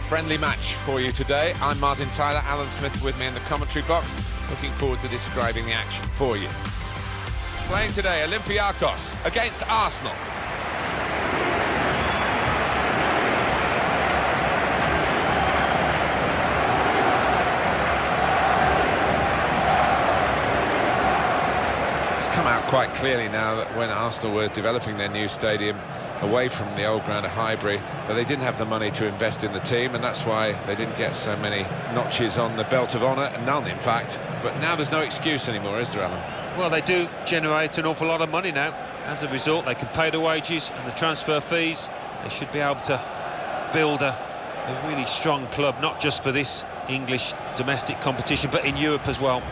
friendly match for you today. I'm Martin Tyler, Alan Smith with me in the commentary box. Looking forward to describing the action for you. Playing today, Olympiacos against Arsenal. It's come out quite clearly now that when Arsenal were developing their new stadium away from the old ground of Highbury, that they didn't have the money to invest in the team, and that's why they didn't get so many notches on the belt of honour, none in fact. But now there's no excuse anymore, is there, Alan? Well, they do generate an awful lot of money now. As a result, they can pay the wages and the transfer fees. They should be able to build a really strong club, not just for this English domestic competition, but in Europe as well.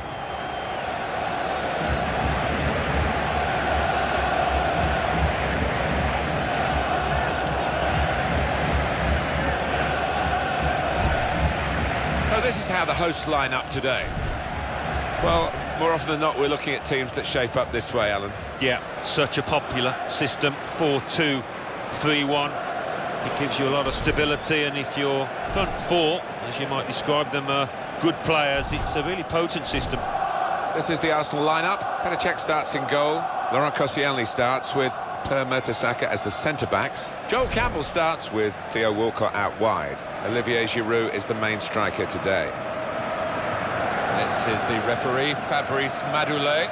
So this is how the hosts line up today. Well, more often than not, we're looking at teams that shape up this way, Alan. Yeah, such a popular system, 4-2-3-1. It gives you a lot of stability, and if your front four, as you might describe them, are good players, it's a really potent system. This is the Arsenal lineup. Petr starts in goal. Laurent Koscielny starts with Per Mertesacker as the centre-backs. Joel Campbell starts with Theo Walcott out wide. Olivier Giroud is the main striker today. This is the referee, Fabrice Madoulet.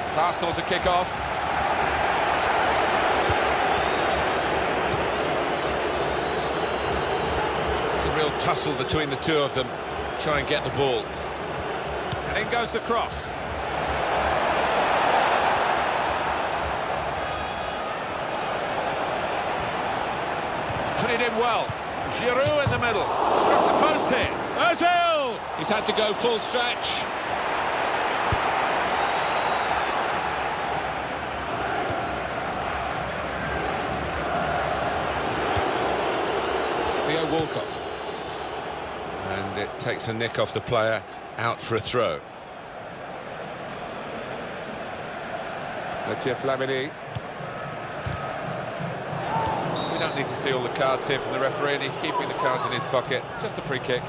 It's Arsenal to kick off. It's a real tussle between the two of them. Try and get the ball. And in goes the cross. He's put it in well. Giroud in the middle. Struck the post here. Ozil! He's had to go full stretch. Theo Walcott. And it takes a nick off the player, out for a throw. Mathieu Flamini. We don't need to see all the cards here from the referee, and he's keeping the cards in his pocket. Just a free kick.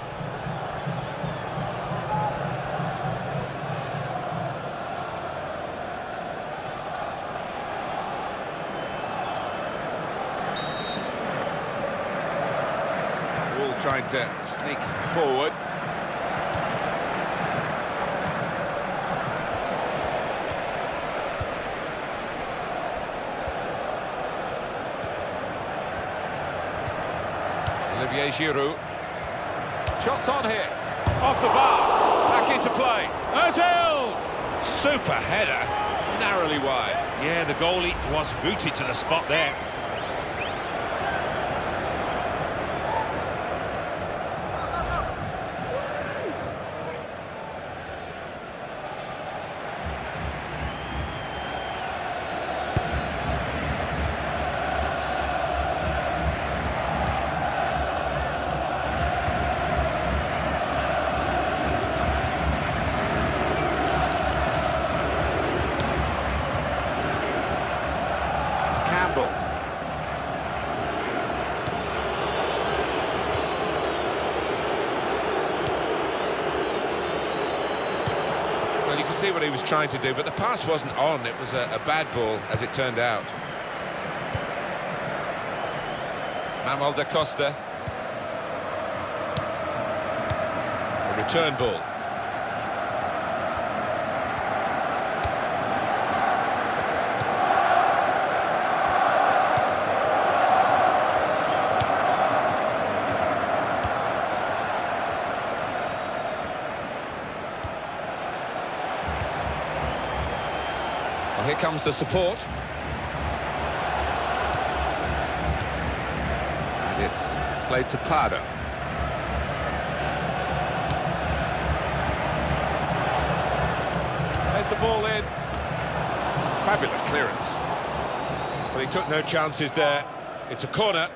Trying to sneak forward. Olivier Giroud. Shots on here. Off the bar. Back into play. Ozil! Super header. Narrowly wide. Yeah, the goalie was rooted to the spot there. Well, you can see what he was trying to do, but the pass wasn't on. It was a bad ball, as it turned out. Manuel da Costa. A return ball. Well, here comes the support. And it's played to Pardo. There's the ball in. Fabulous clearance. Well, he took no chances there. It's a corner.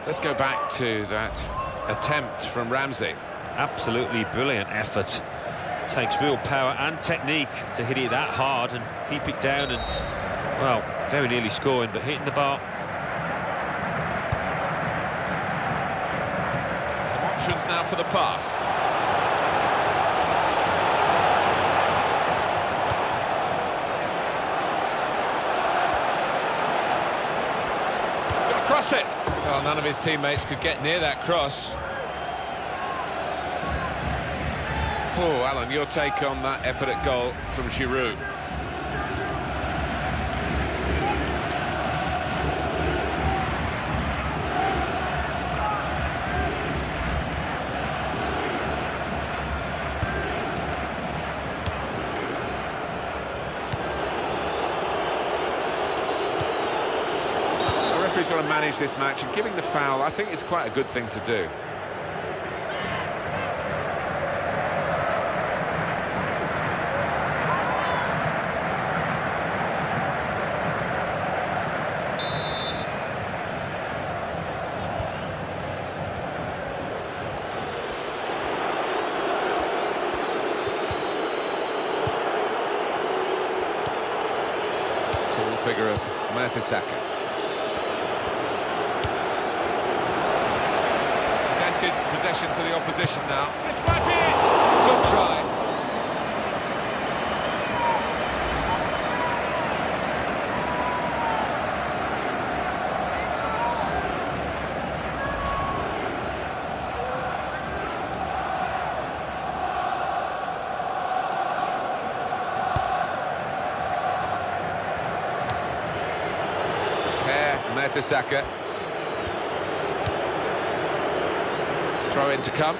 Let's go back to that attempt from Ramsey. Absolutely brilliant effort. Takes real power and technique to hit it that hard and keep it down, and, well, very nearly scoring, but hitting the bar. Some options now for the pass. Got to cross it. Well, none of his teammates could get near that cross. Oh, Alan, your take on that effort at goal from Giroud? The referee's got to manage this match, and giving the foul, I think, is quite a good thing to do. Figure of Mertesacker. Presented possession to the opposition now. This might be it! Good try. Mertesacker. Throw in to come.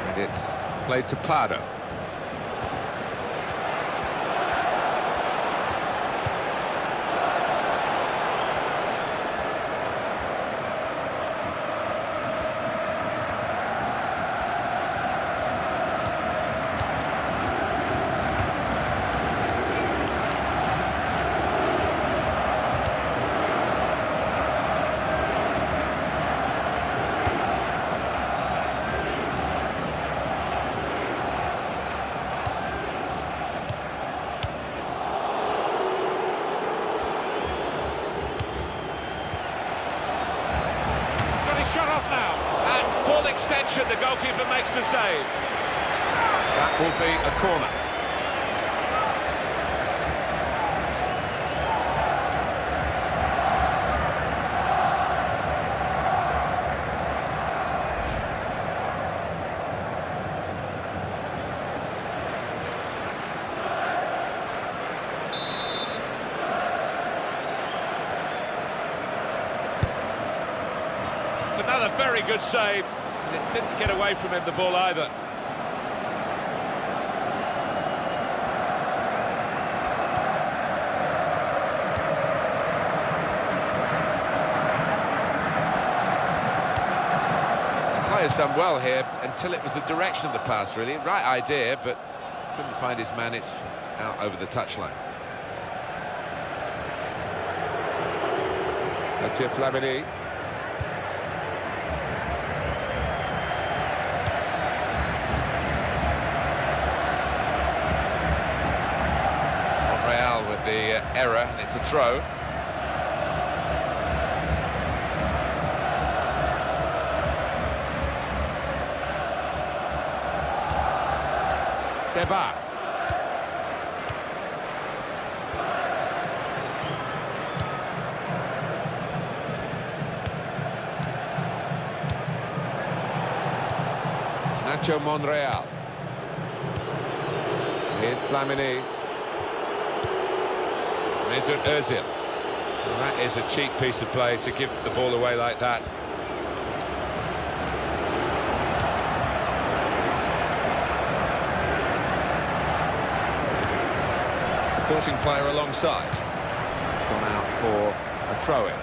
And it's played to Pardo. Shut off now. At full extension, the goalkeeper makes the save. That will be a corner. Another very good save, and it didn't get away from him, the ball, either. The player's done well here until it was the direction of the pass, really. Right idea, but couldn't find his man. It's out over the touchline. Mathieu Flamini. The error, and it's a throw. Seba. Nacho Monreal. Here's Flamini. Mesut Ozil. Well, that is a cheap piece of play to give the ball away like that. Supporting player alongside. It's gone out for a throw-in.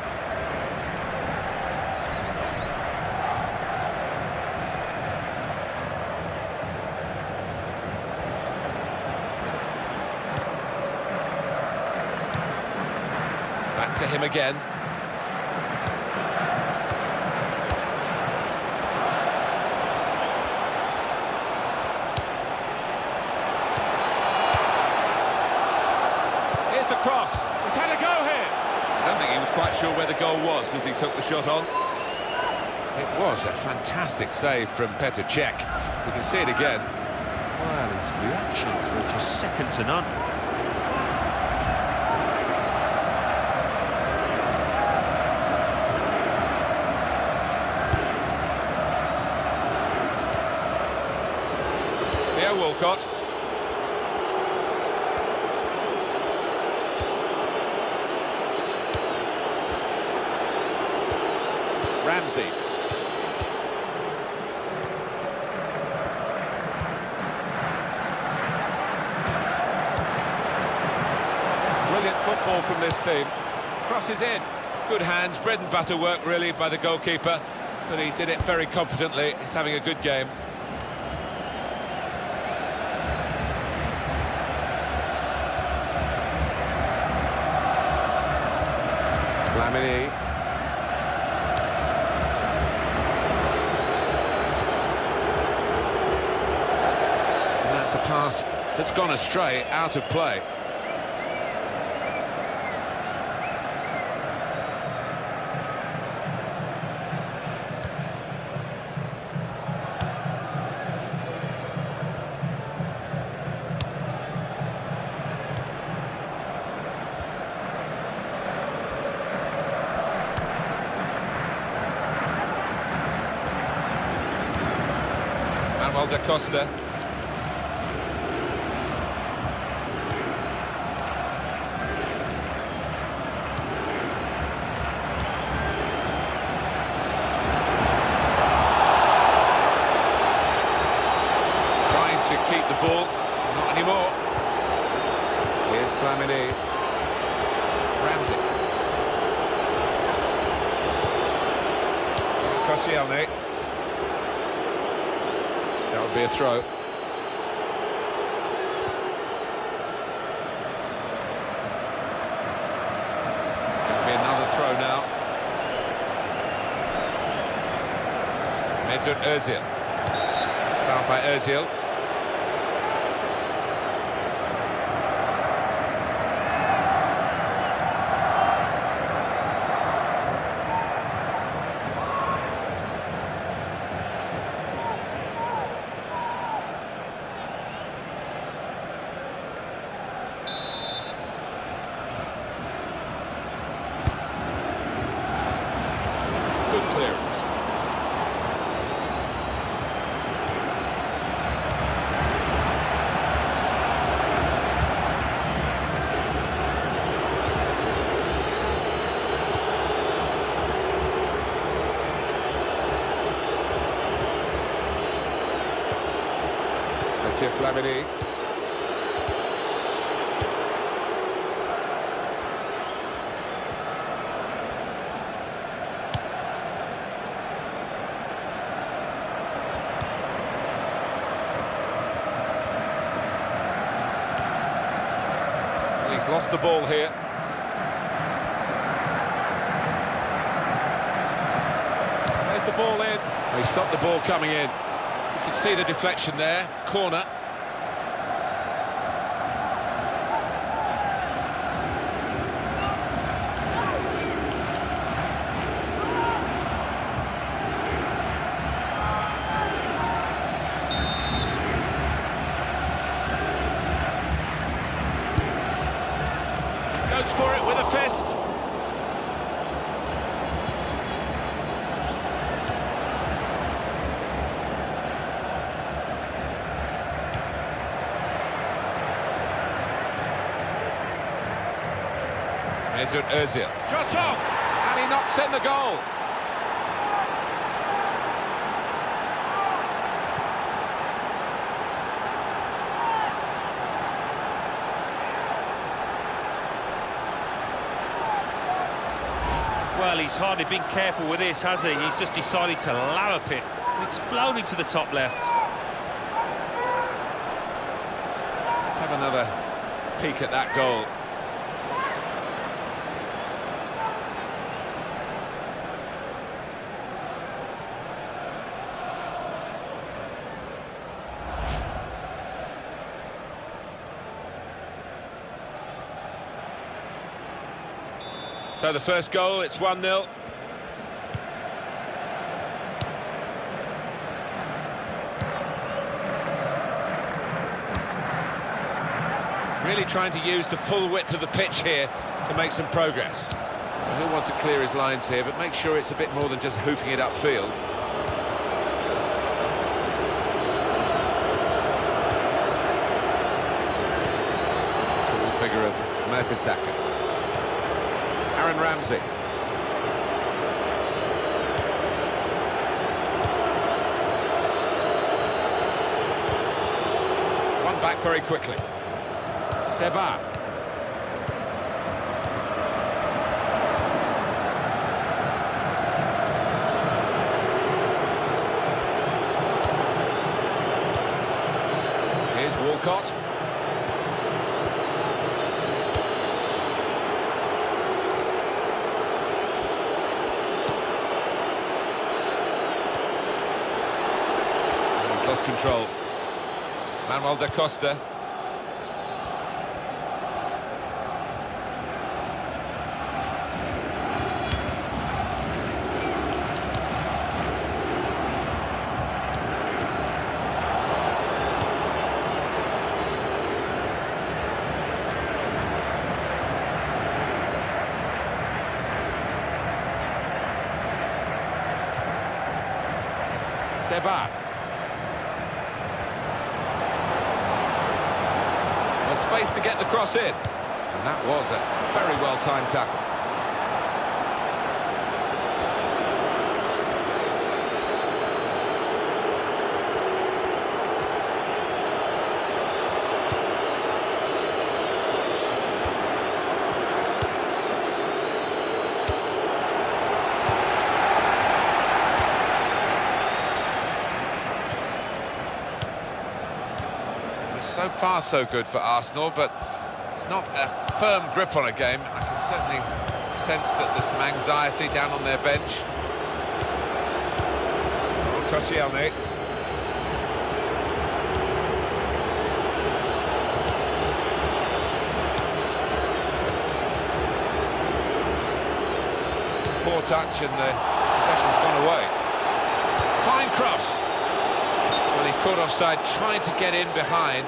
Back to him again. Here's the cross. He's had a go here. I don't think he was quite sure where the goal was as he took the shot on. It was a fantastic save from Petr Cech. You can see it again. Well, his reactions were just second to none. Theo Walcott. Ramsey. Brilliant football from this team. Crosses in. Good hands, bread and butter work really by the goalkeeper, but he did it very competently. He's having a good game. Flamini. And that's a pass that's gone astray, out of play. Da Costa. Trying to keep the ball, not anymore. Here's Flamini. Ramsey. Koscielny. That would be a throw. It's going to be another throw now. Mesut Ozil. Fouled by Ozil. Clearance. Flamini. He's lost the ball here. There's the ball in. He stopped the ball coming in. You can see the deflection there. Corner. Goes for it with a fist. Mesut Ozil. Shot on! And he knocks in the goal. Well, he's hardly been careful with this, has he? He's just decided to lallop it. It's flown into the top left. Let's have another peek at that goal. So the first goal, it's 1-0. Really trying to use the full width of the pitch here to make some progress. Well, he'll want to clear his lines here, but make sure it's a bit more than just hoofing it upfield. Tall figure of Mertesacker. Aaron Ramsey. One back very quickly. Seba. Here's Walcott. He's lost control. Manuel da Costa. Seba. Well, space to get the cross in. And that was a very well-timed tackle. So far so good for Arsenal, but it's not a firm grip on a game. I can certainly sense that there's some anxiety down on their bench. Koscielny. It's a poor touch and the possession's gone away. Fine cross. Well, he's caught offside trying to get in behind.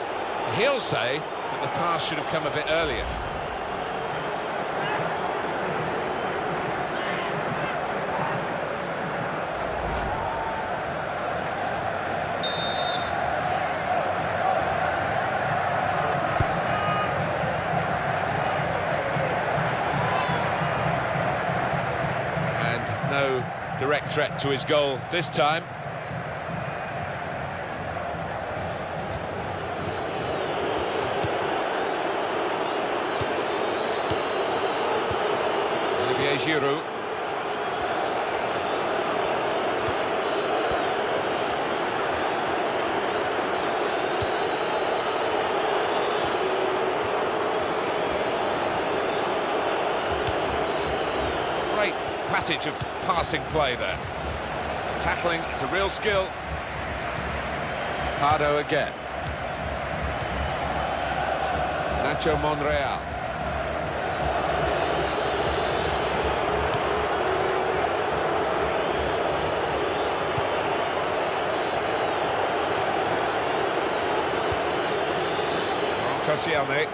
He'll say that the pass should have come a bit earlier. And no direct threat to his goal this time. Giroud. Great passage of passing play there. Tackling is a real skill. Pardo again. Nacho Monreal. Koscielny.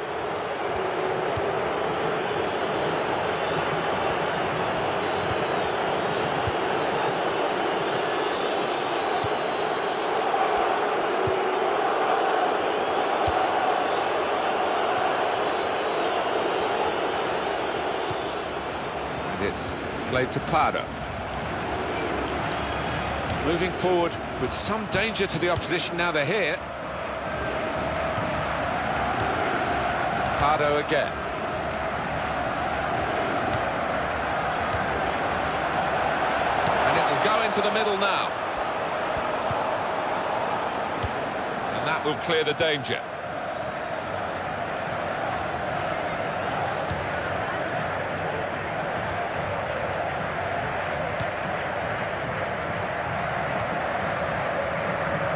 And it's played to Pardo. Moving forward with some danger to the opposition now they're here. Pardo again. And it will go into the middle now. And that will clear the danger.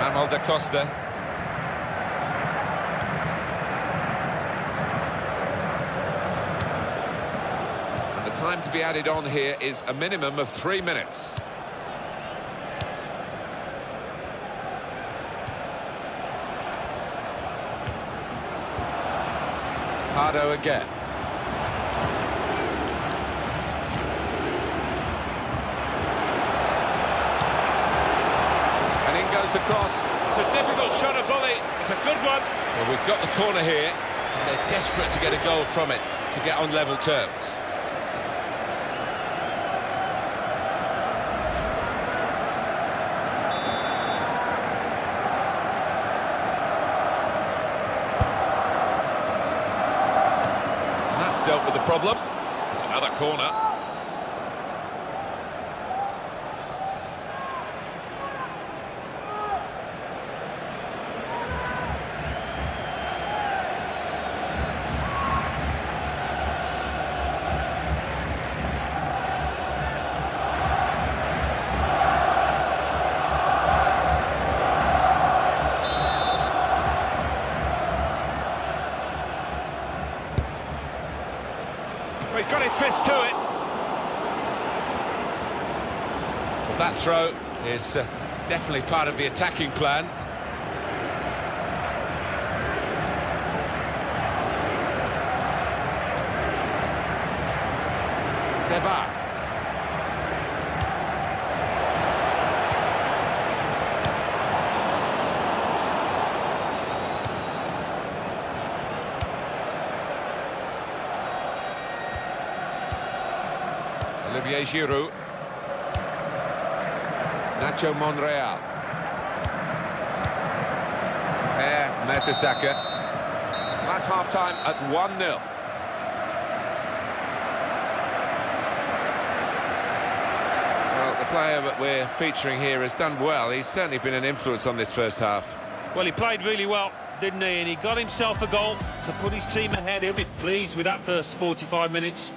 Manuel da Costa. Time to be added on here is a minimum of 3 minutes. Pardo again. And in goes the cross. It's a difficult shot, a volley. It's a good one. Well, we've got the corner here, and they're desperate to get a goal from it to get on level terms. And that's dealt with the problem. It's another corner. He's got his fist to it. Well, that throw is definitely part of the attacking plan. Seba. Olivier Giroud. Nacho Monreal. Mertesacker. That's half-time at 1-0. Well, the player that we're featuring here has done well. He's certainly been an influence on this first half. Well, he played really well, didn't he? And he got himself a goal to put his team ahead. He'll be pleased with that first 45 minutes.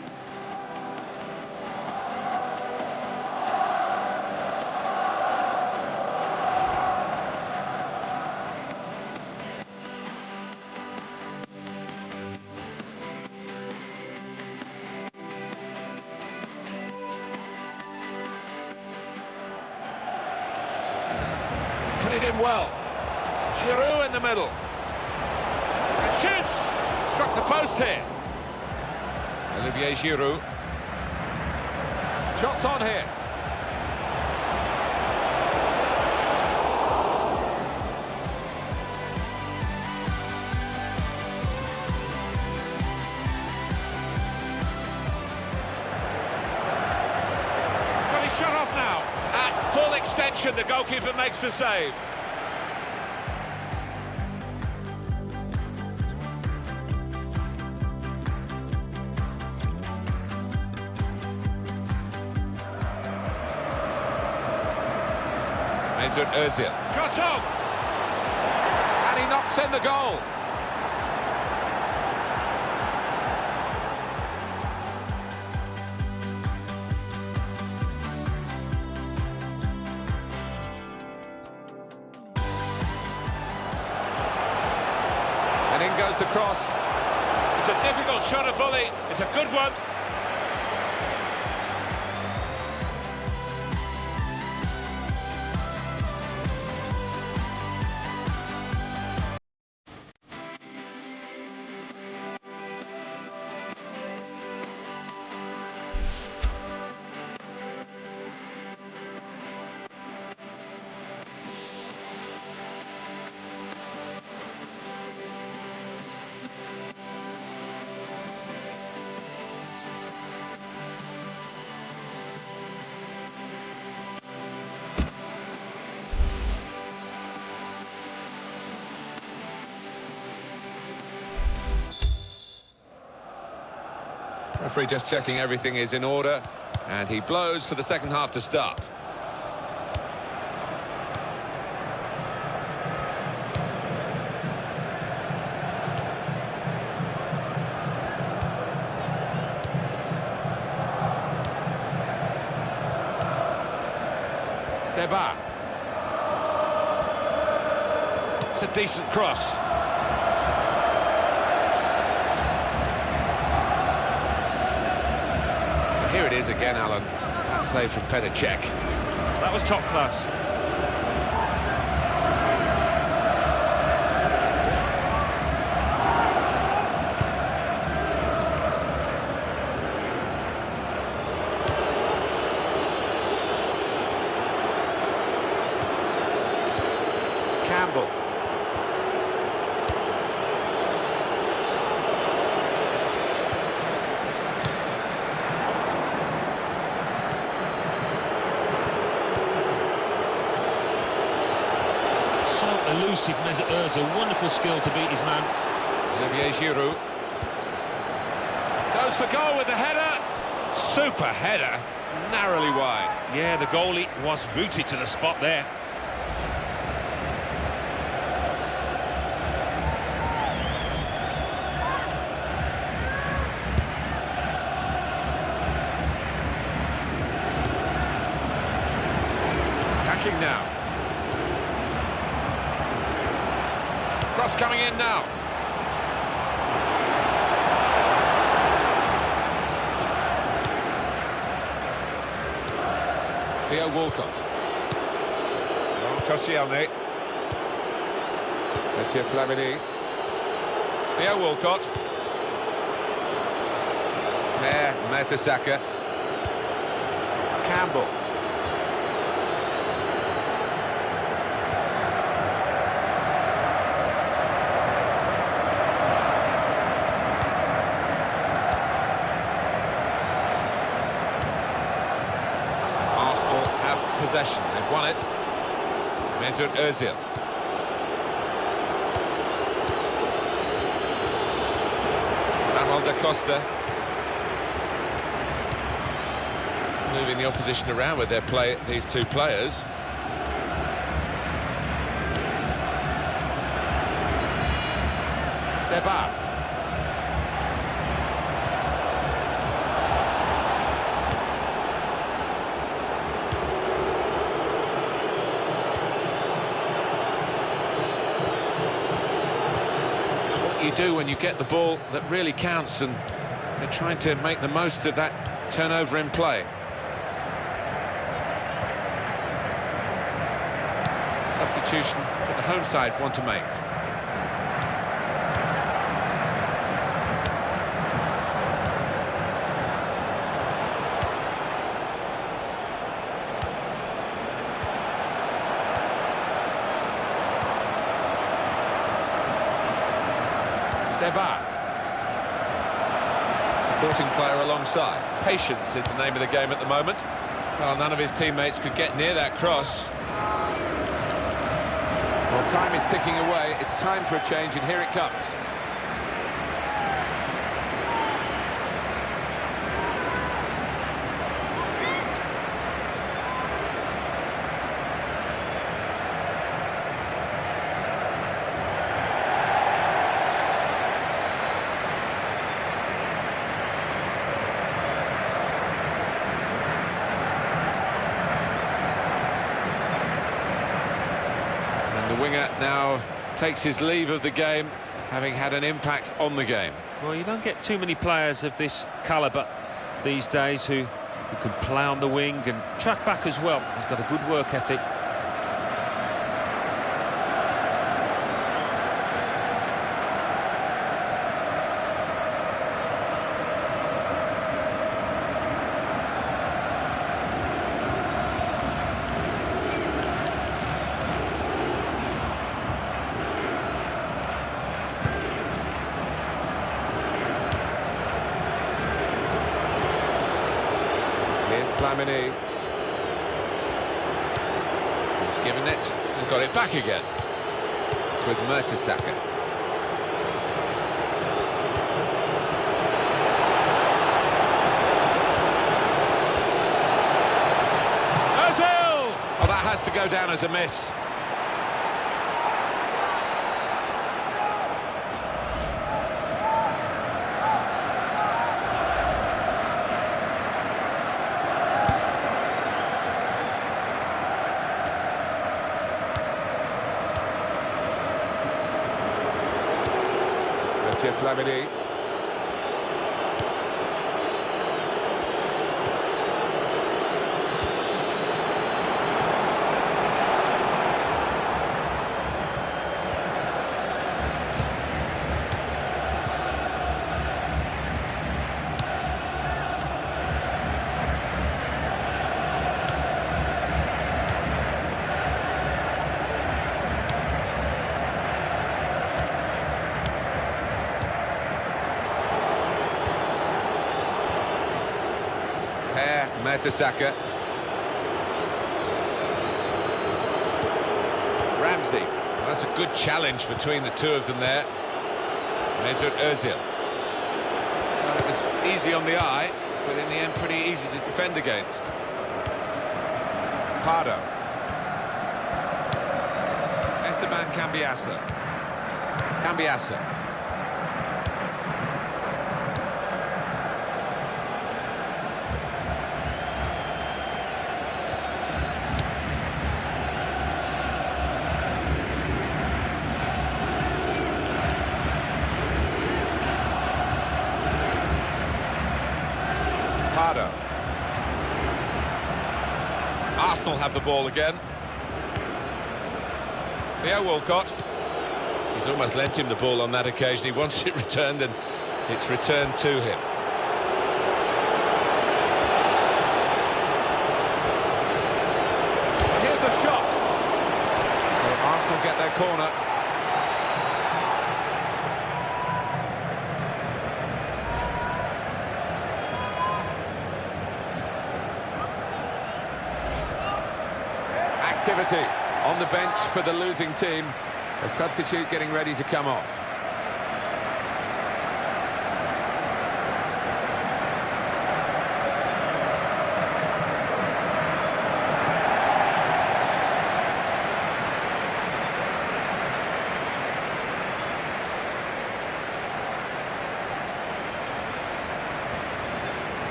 Put it in well. Giroud in the middle. And shoots! Struck the post here. Olivier Giroud. Shots on here. He's got his shot off now. At full extension, the goalkeeper makes the save. Mesut Özil. Shot on! And he knocks in the goal. And in goes the cross. It's a difficult shot, a volley. It's a good one. Referee just checking everything is in order, and he blows for the second half to start. Seba. It's a decent cross. is again, Alan. That save from Petr Cech. That was top class. Campbell. So elusive, Mesut Ozil. Wonderful skill to beat his man. Olivier Giroud. Goes for goal with the header. Super header. Narrowly wide. Yeah, the goalie was rooted to the spot there. Attacking now. Cross coming in now. Theo Walcott. Koscielny. Mathieu Flamini. Theo Walcott. Per Mertesacker. Campbell. Possession, they've won it. Mesut Ozil. Ramon da Costa. Moving the opposition around with their play, these two players. Seba. You do when you get the ball that really counts, and they're trying to make the most of that turnover in play. Substitution that the home side want to make. Seba. Supporting player alongside. Patience is the name of the game at the moment. Well, none of his teammates could get near that cross. Well, time is ticking away. It's time for a change, and here it comes. The winger now takes his leave of the game, having had an impact on the game. Well, you don't get too many players of this calibre these days who can play on the wing and track back as well. He's got a good work ethic. Flamini. He's given it and got it back again. It's with Mertesacker. Ozil! Oh, that has to go down as a miss. Flamini. Mertesacker. Ramsey. Well, that's a good challenge between the two of them there. Mesut Ozil. Well, it was easy on the eye, but in the end pretty easy to defend against. Pardo. Esteban Cambiasso. Cambiasso. Pardo. Arsenal have the ball again. Leo Walcott. He's almost lent him the ball on that occasion. He wants it returned, and it's returned to him. And here's the shot. So Arsenal get their corner. Activity on the bench for the losing team. A substitute getting ready to come on.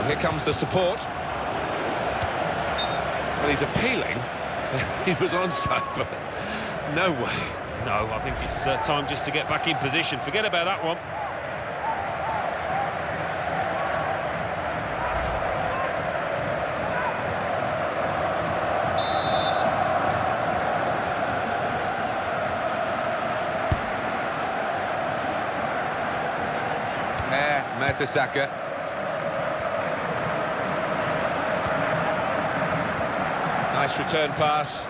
Here comes the support. Well, he's appealing. He was onside, but no way. No, I think it's time just to get back in position. Forget about that one. Mertesacker. Nice return pass.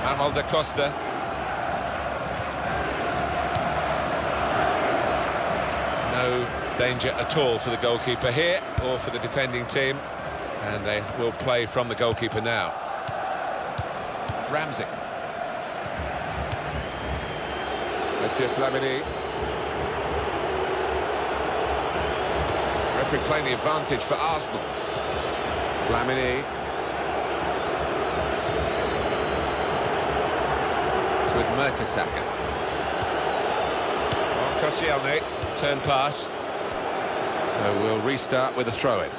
Manuel da Costa. No danger at all for the goalkeeper here, or for the defending team, and they will play from the goalkeeper now. Ramsey. Mathieu Flamini. Referee playing the advantage for Arsenal. Flamini. It's with Mertesacker. Koscielny. Turn pass. So we'll restart with a throw-in.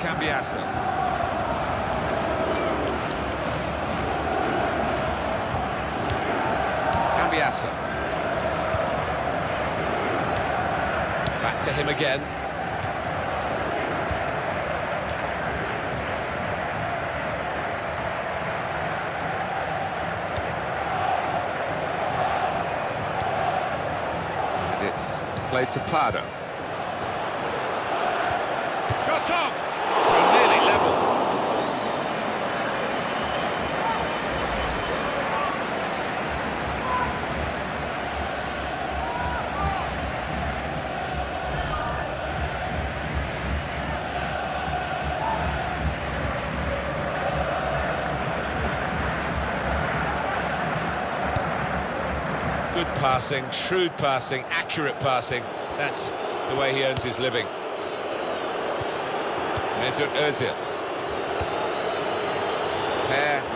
Cambiasso. Cambiasso. Back to him again. And it's played to Pardo. Shot on! So nearly level. Good passing, shrewd passing, accurate passing. That's the way he earns his living. Mesut Ozil.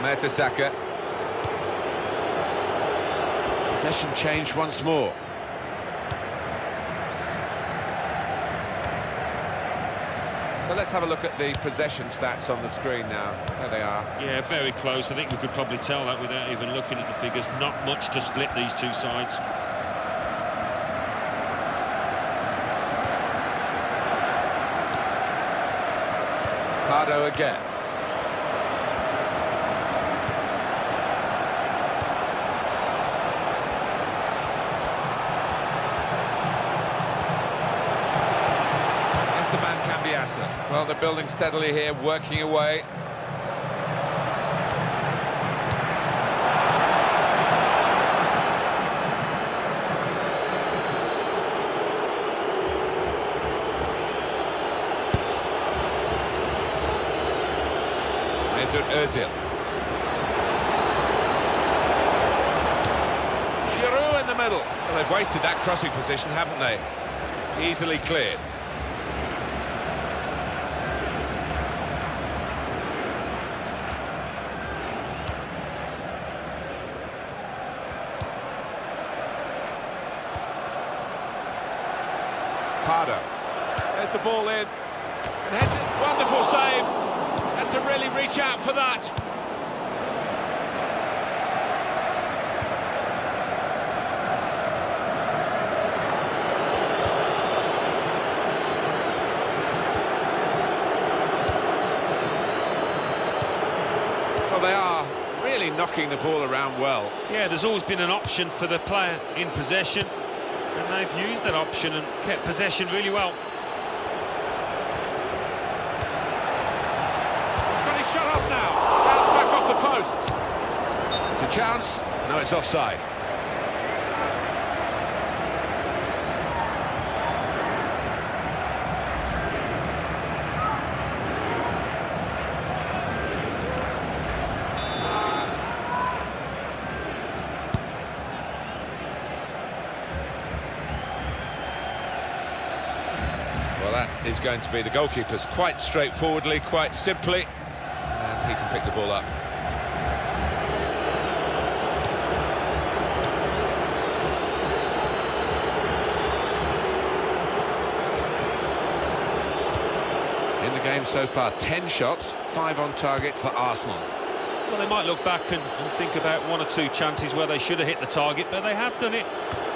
Mertesacker. Possession changed once more. So let's have a look at the possession stats on the screen now. There they are. Yeah, very close. I think we could probably tell that without even looking at the figures. Not much to split these two sides. Pardo again. Well, they're building steadily here, working away. Mesut Özil. Giroud in the middle. Well, they've wasted that crossing position, haven't they? Easily cleared. Pardo. There's the ball in. And heads it. Wonderful save. Had to really reach out for that. Well, they are really knocking the ball around well. Yeah, there's always been an option for the player in possession, and they've used that option and kept possession really well. He's got his shot off now. Back off the post. It's a chance. No, it's offside. Is going to be the goalkeeper's quite straightforwardly, quite simply, and he can pick the ball up. In the game so far, 10 shots, 5 on target for Arsenal. Well, they might look back and think about 1 or 2 chances where they should have hit the target, but they have done it,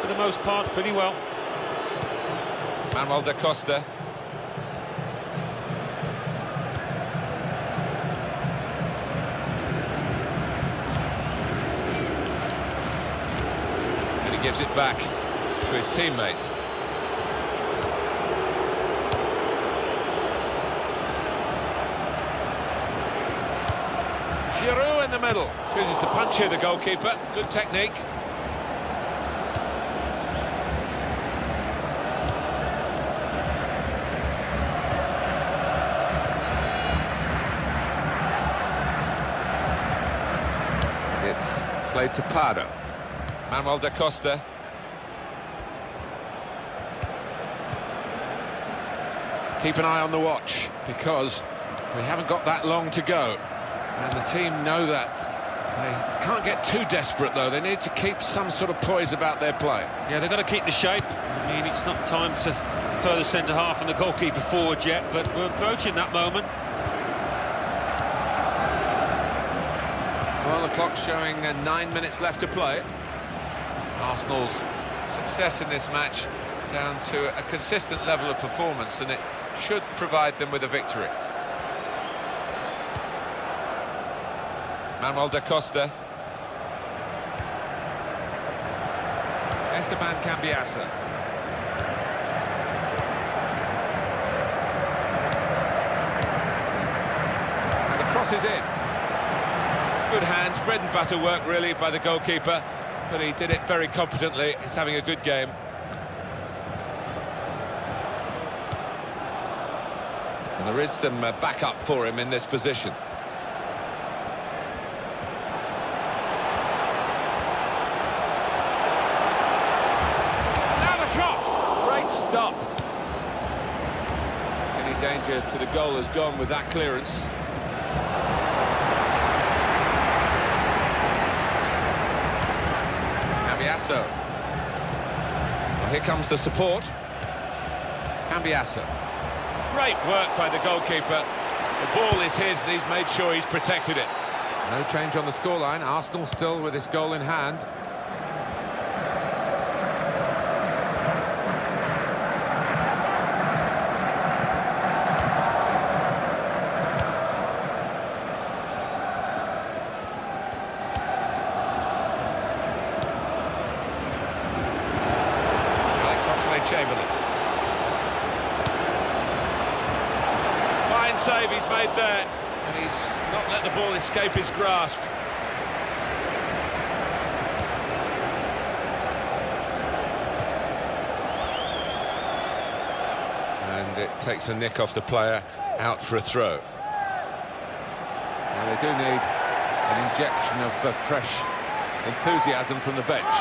for the most part, pretty well. Manuel da Costa. Gives it back to his teammate. Giroud in the middle. Chooses to punch here, the goalkeeper. Good technique. It's played to Pardo. Manuel da Costa. Keep an eye on the watch, because we haven't got that long to go. And the team know that. They can't get too desperate, though. They need to keep some sort of poise about their play. Yeah, they've got to keep the shape. I mean, it's not time to further centre-half and the goalkeeper forward yet, but we're approaching that moment. Well, the clock's showing 9 minutes left to play. Arsenal's success in this match down to a consistent level of performance, and it should provide them with a victory. Manuel da Costa. Esteban Cambiasso. And the cross is in. Good hands, bread and butter work really by the goalkeeper, but he did it very competently. He's having a good game. And there is some backup for him in this position. Now the shot! Great stop. Any danger to the goal has gone with that clearance. Cambiasso. Well, here comes the support. Cambiasso. Great work by the goalkeeper. The ball is his, and he's made sure he's protected it. No change on the scoreline. Arsenal still with this goal in hand. Chamberlain. Fine save he's made there, and he's not let the ball escape his grasp. And it takes a nick off the player, out for a throw. Well, they do need an injection of fresh enthusiasm from the bench.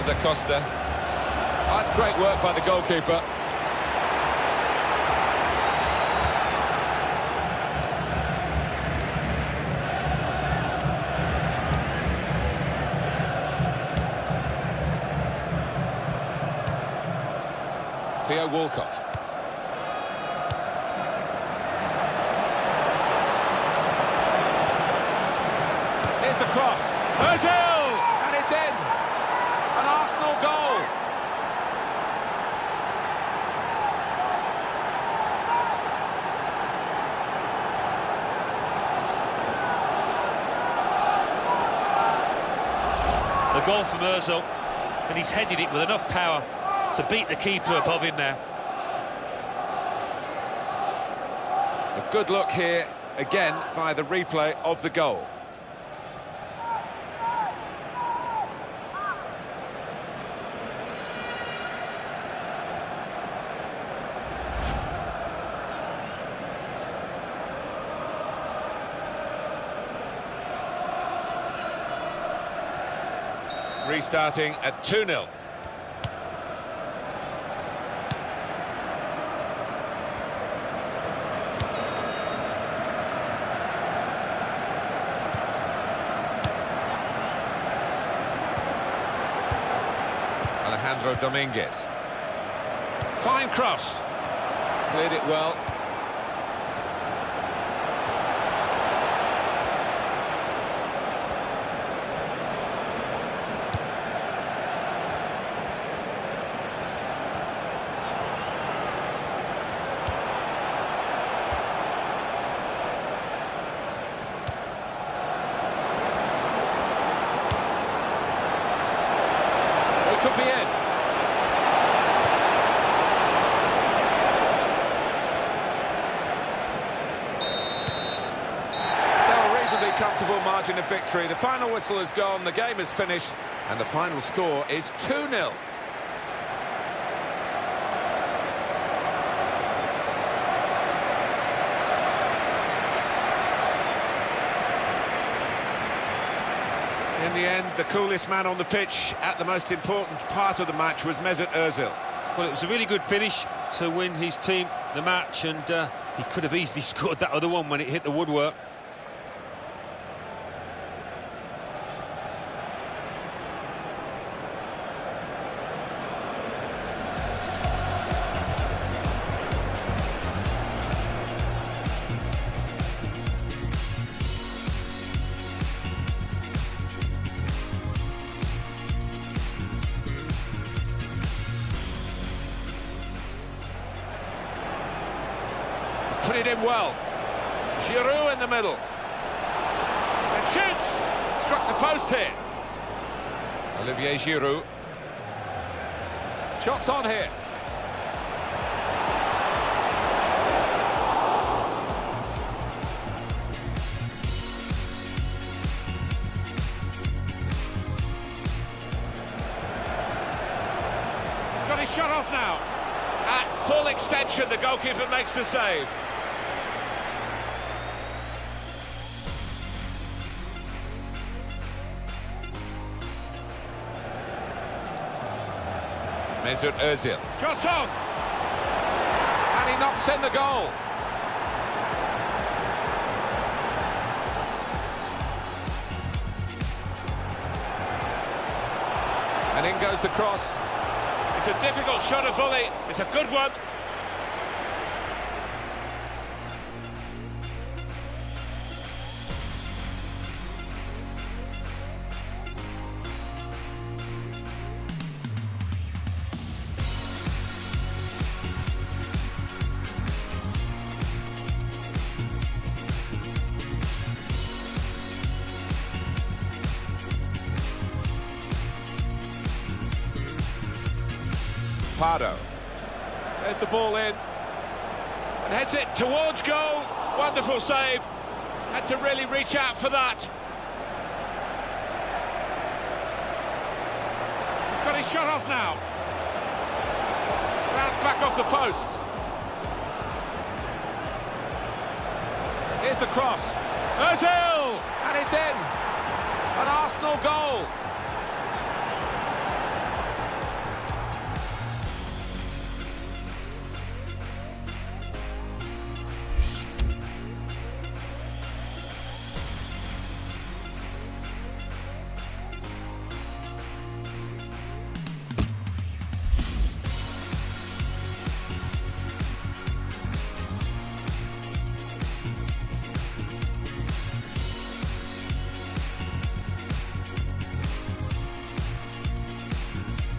Da Costa. Oh, that's great work by the goalkeeper. Theo Walcott. Here's the cross. Ozil! And it's in. An Arsenal goal. The goal from Ozil, and he's headed it with enough power to beat the keeper above him now. A good look here, again, via the replay of the goal. Restarting at 2-0. Alejandro Dominguez. Fine cross. Cleared it well. Could be in. So a reasonably comfortable margin of victory. The final whistle has gone, the game is finished, and the final score is 2-0. In the end, the coolest man on the pitch at the most important part of the match was Mesut Ozil. Well, it was a really good finish to win his team the match, and he could have easily scored that other one when it hit the woodwork. Put it in well. Giroud in the middle. And shoots! Struck the post here. Olivier Giroud. Shots on here. He's got his shot off now. At full extension, the goalkeeper makes the save. Mesut Ozil. Shot on! And he knocks in the goal. And in goes the cross. It's a difficult shot, a volley. It's a good one. Pardo. There's the ball in. And heads it towards goal. Wonderful save. Had to really reach out for that. He's got his shot off now. Round back off the post. Here's the cross. Ozil! And it's in. An Arsenal goal.